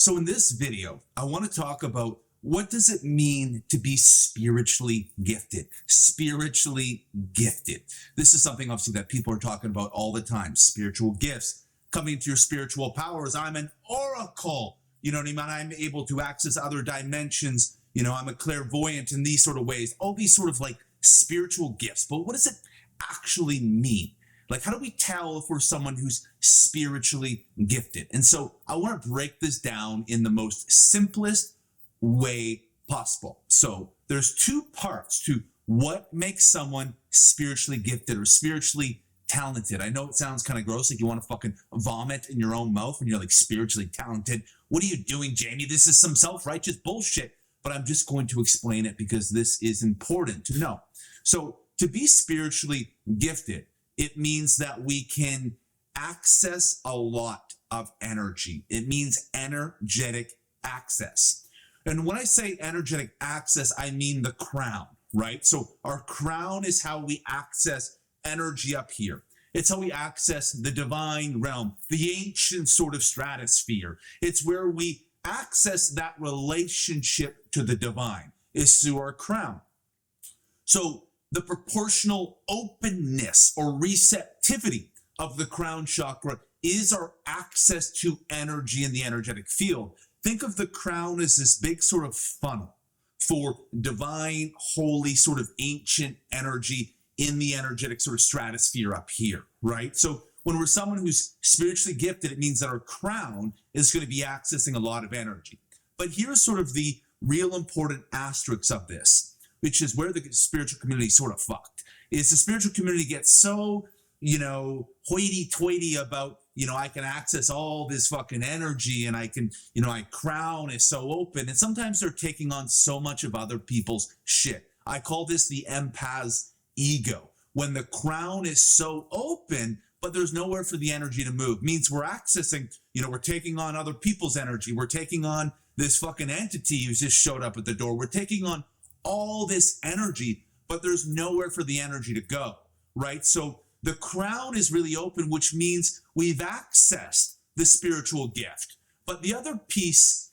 So in this video, I want to talk about what does it mean to be spiritually gifted? Spiritually gifted. This is something obviously that people are talking about all the time. Spiritual gifts, coming into your spiritual powers. I'm an oracle. You know what I mean? I'm able to access other dimensions. You know, I'm a clairvoyant in these sort of ways. All these sort of like spiritual gifts. But what does it actually mean? Like, how do we tell if we're someone who's spiritually gifted? And so I want to break this down in the most simplest way possible. So there's two parts to what makes someone spiritually gifted or spiritually talented. I know it sounds kind of gross, like you want to fucking vomit in your own mouth when you're like spiritually talented. What are you doing, Jamie? This is some self-righteous bullshit. But I'm just going to explain it because this is important to know. So to be spiritually gifted, it means that we can access a lot of energy. It means energetic access. And when I say energetic access, I mean the crown, right? So our crown is how we access energy up here. It's how we access the divine realm, the ancient sort of stratosphere. It's where we access that relationship to the divine, is through our crown. So the proportional openness or receptivity of the crown chakra is our access to energy in the energetic field. Think of the crown as this big sort of funnel for divine, holy, sort of ancient energy in the energetic sort of stratosphere up here, right? So when we're someone who's spiritually gifted, it means that our crown is going to be accessing a lot of energy. But here's sort of the real important asterisk of this, which is where the spiritual community sort of fucked, is the spiritual community gets so, hoity-toity about, I can access all this fucking energy and I can, my crown is so open. And sometimes they're taking on so much of other people's shit. I call this the empath's ego. When the crown is so open, but there's nowhere for the energy to move, means we're accessing, we're taking on other people's energy. We're taking on this fucking entity who's just showed up at the door. We're taking on all this energy, but there's nowhere for the energy to go, right? So the crown is really open, which means we've accessed the spiritual gift. But the other piece,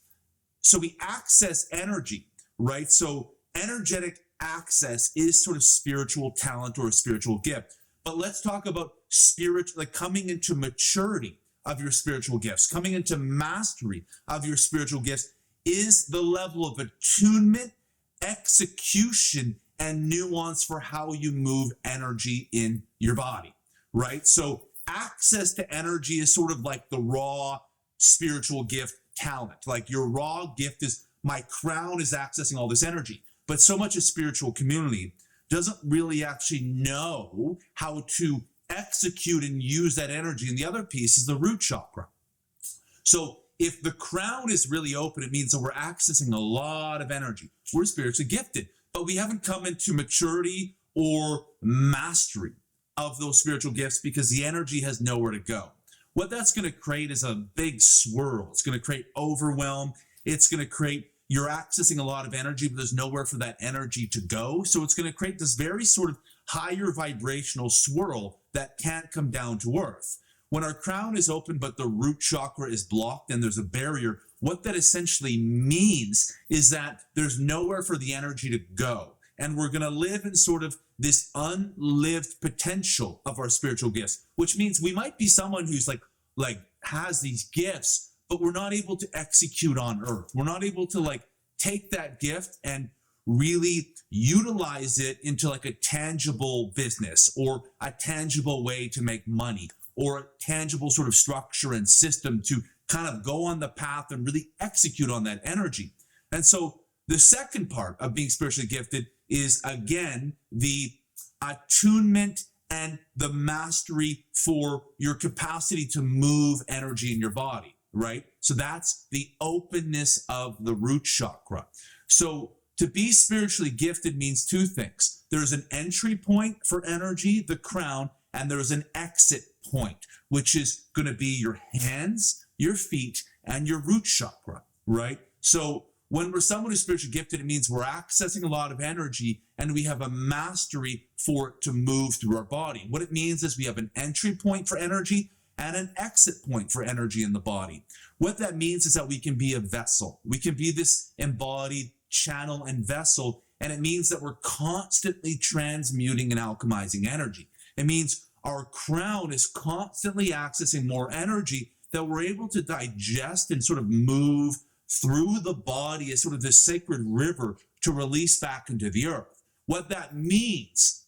so we access energy, right? So energetic access is sort of spiritual talent or a spiritual gift. But let's talk about like coming into maturity of your spiritual gifts, coming into mastery of your spiritual gifts is the level of attunement, execution, and nuance for how you move energy in your body, right? So access to energy is sort of like the raw spiritual gift talent. Like your raw gift is my crown is accessing all this energy. But so much of spiritual community doesn't really actually know how to execute and use that energy. And the other piece is the root chakra. So if the crown is really open, it means that we're accessing a lot of energy. We're spiritually gifted, but we haven't come into maturity or mastery of those spiritual gifts because the energy has nowhere to go. What that's going to create is a big swirl. It's going to create overwhelm. It's going to create you're accessing a lot of energy, but there's nowhere for that energy to go. So it's going to create this very sort of higher vibrational swirl that can't come down to earth. When our crown is open, but the root chakra is blocked and there's a barrier, what that essentially means is that there's nowhere for the energy to go. And we're going to live in sort of this unlived potential of our spiritual gifts, which means we might be someone who's like has these gifts, but we're not able to execute on earth. We're not able to take that gift and really utilize it into like a tangible business or a tangible way to make money or a tangible sort of structure and system to kind of go on the path and really execute on that energy. And so the second part of being spiritually gifted is, again, the attunement and the mastery for your capacity to move energy in your body. Right? So that's the openness of the root chakra. So to be spiritually gifted means two things. There's an entry point for energy, the crown, and there's an exit point, which is going to be your hands, your feet, and your root chakra, right? So when we're someone who's spiritually gifted, it means we're accessing a lot of energy and we have a mastery for it to move through our body. What it means is we have an entry point for energy and an exit point for energy in the body. What that means is that we can be a vessel. We can be this embodied channel and vessel, and it means that we're constantly transmuting and alchemizing energy. It means our crown is constantly accessing more energy that we're able to digest and sort of move through the body as sort of this sacred river to release back into the earth. What that means,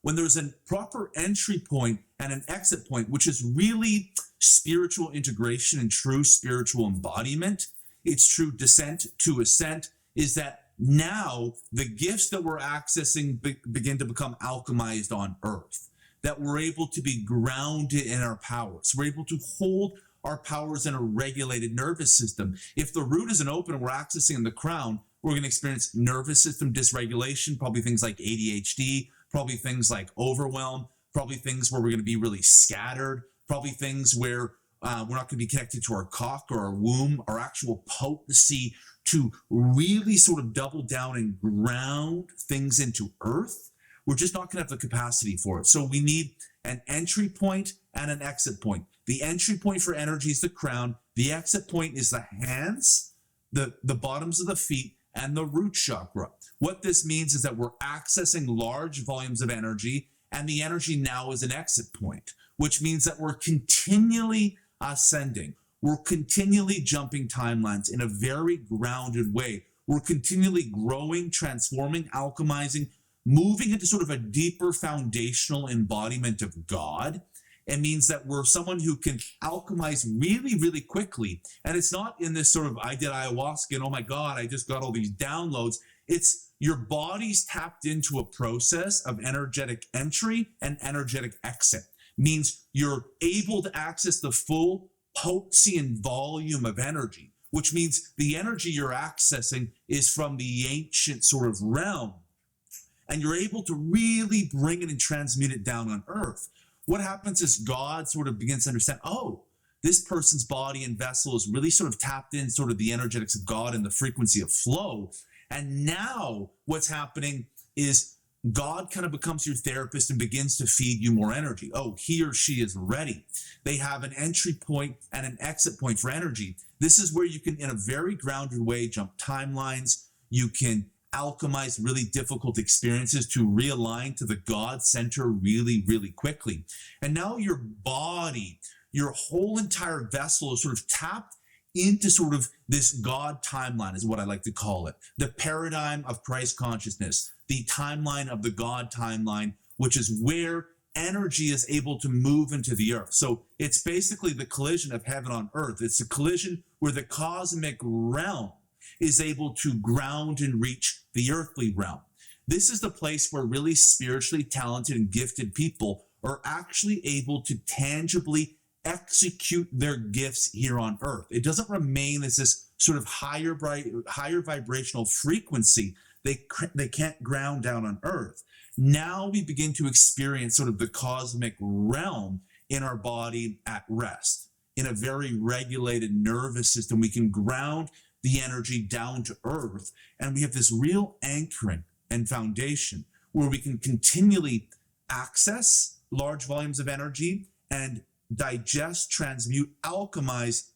when there's a proper entry point and an exit point, which is really spiritual integration and true spiritual embodiment, it's true descent to ascent, is that now the gifts that we're accessing begin to become alchemized on earth, that we're able to be grounded in our powers. We're able to hold our powers in a regulated nervous system. If the root isn't open and we're accessing the crown, we're going to experience nervous system dysregulation, probably things like ADHD, probably things like overwhelm, probably things where we're going to be really scattered, probably things where we're not going to be connected to our cock or our womb, our actual potency to really sort of double down and ground things into earth. We're just not going to have the capacity for it. So we need an entry point and an exit point. The entry point for energy is the crown. The exit point is the hands, the bottoms of the feet, and the root chakra. What this means is that we're accessing large volumes of energy, and the energy now is an exit point, which means that we're continually ascending. We're continually jumping timelines in a very grounded way. We're continually growing, transforming, alchemizing, moving into sort of a deeper foundational embodiment of God. It means that we're someone who can alchemize really, really quickly. And it's not in this sort of, I did ayahuasca and oh my God, I just got all these downloads. It's your body's tapped into a process of energetic entry and energetic exit. Means you're able to access the full potency and volume of energy, which means the energy you're accessing is from the ancient sort of realm. And you're able to really bring it and transmute it down on earth. What happens is God sort of begins to understand, oh, this person's body and vessel is really sort of tapped in sort of the energetics of God and the frequency of flow. And now what's happening is God kind of becomes your therapist and begins to feed you more energy. Oh, he or she is ready. They have an entry point and an exit point for energy. This is where you can, in a very grounded way, jump timelines. You can alchemize really difficult experiences to realign to the God center really, really quickly. And now your body, your whole entire vessel is sort of tapped into sort of this God timeline, is what I like to call it. The paradigm of Christ consciousness, the timeline of the God timeline, which is where energy is able to move into the earth. So it's basically the collision of heaven on earth. It's a collision where the cosmic realm is able to ground and reach the earthly realm. This is the place where really spiritually talented and gifted people are actually able to tangibly execute their gifts here on earth. It doesn't remain as this sort of higher vibrational frequency. They can't ground down on earth. Now we begin to experience sort of the cosmic realm in our body at rest. In a very regulated nervous system, we can ground the energy down to earth, and we have this real anchoring and foundation where we can continually access large volumes of energy and digest, transmute, alchemize,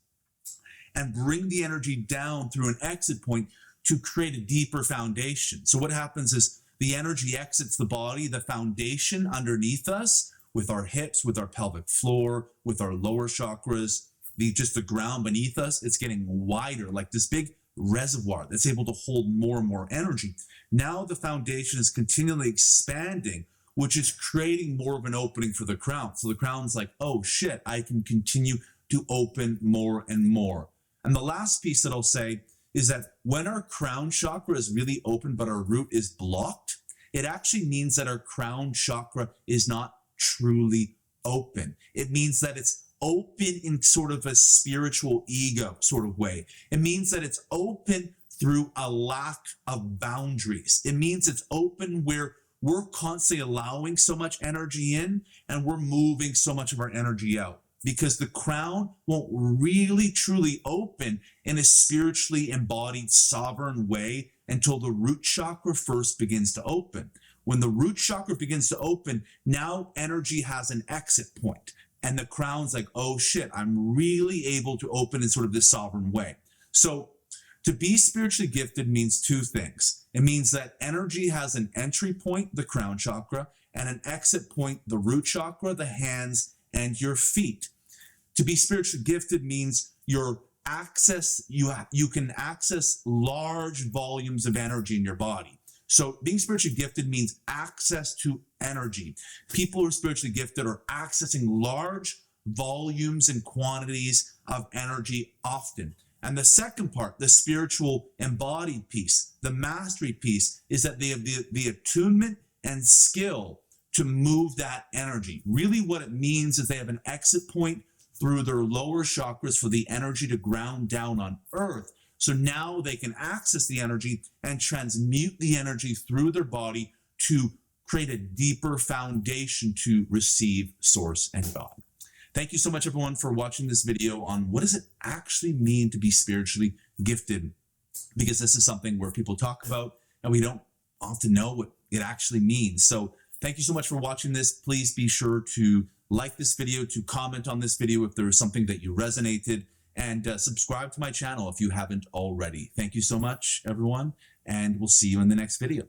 and bring the energy down through an exit point to create a deeper foundation. So what happens is the energy exits the body, the foundation underneath us, with our hips, with our pelvic floor, with our lower chakras, just the ground beneath us, it's getting wider, like this big reservoir that's able to hold more and more energy. Now the foundation is continually expanding, which is creating more of an opening for the crown. So the crown's like, oh shit, I can continue to open more and more. And the last piece that I'll say is that when our crown chakra is really open, but our root is blocked, it actually means that our crown chakra is not truly open. It means that it's open in sort of a spiritual ego sort of way. It means that it's open through a lack of boundaries. It means it's open where we're constantly allowing so much energy in and we're moving so much of our energy out, because the crown won't really truly open in a spiritually embodied sovereign way until the root chakra first begins to open. When the root chakra begins to open, now energy has an exit point. And the crown's like, oh shit, I'm really able to open in sort of this sovereign way. So to be spiritually gifted means two things. It means that energy has an entry point, the crown chakra, and an exit point, the root chakra, the hands, and your feet. To be spiritually gifted means you can access large volumes of energy in your body. So being spiritually gifted means access to energy. People who are spiritually gifted are accessing large volumes and quantities of energy often. And the second part, the spiritual embodied piece, the mastery piece, is that they have the attunement and skill to move that energy. Really what it means is they have an exit point through their lower chakras for the energy to ground down on earth. So now they can access the energy and transmute the energy through their body to create a deeper foundation to receive source and God. Thank you so much, everyone, for watching this video on what does it actually mean to be spiritually gifted, because this is something where people talk about and we don't often know what it actually means. So thank you so much for watching this. Please be sure to like this video, to comment on this video if there is something that you resonated, and subscribe to my channel if you haven't already. Thank you so much, everyone, and we'll see you in the next video.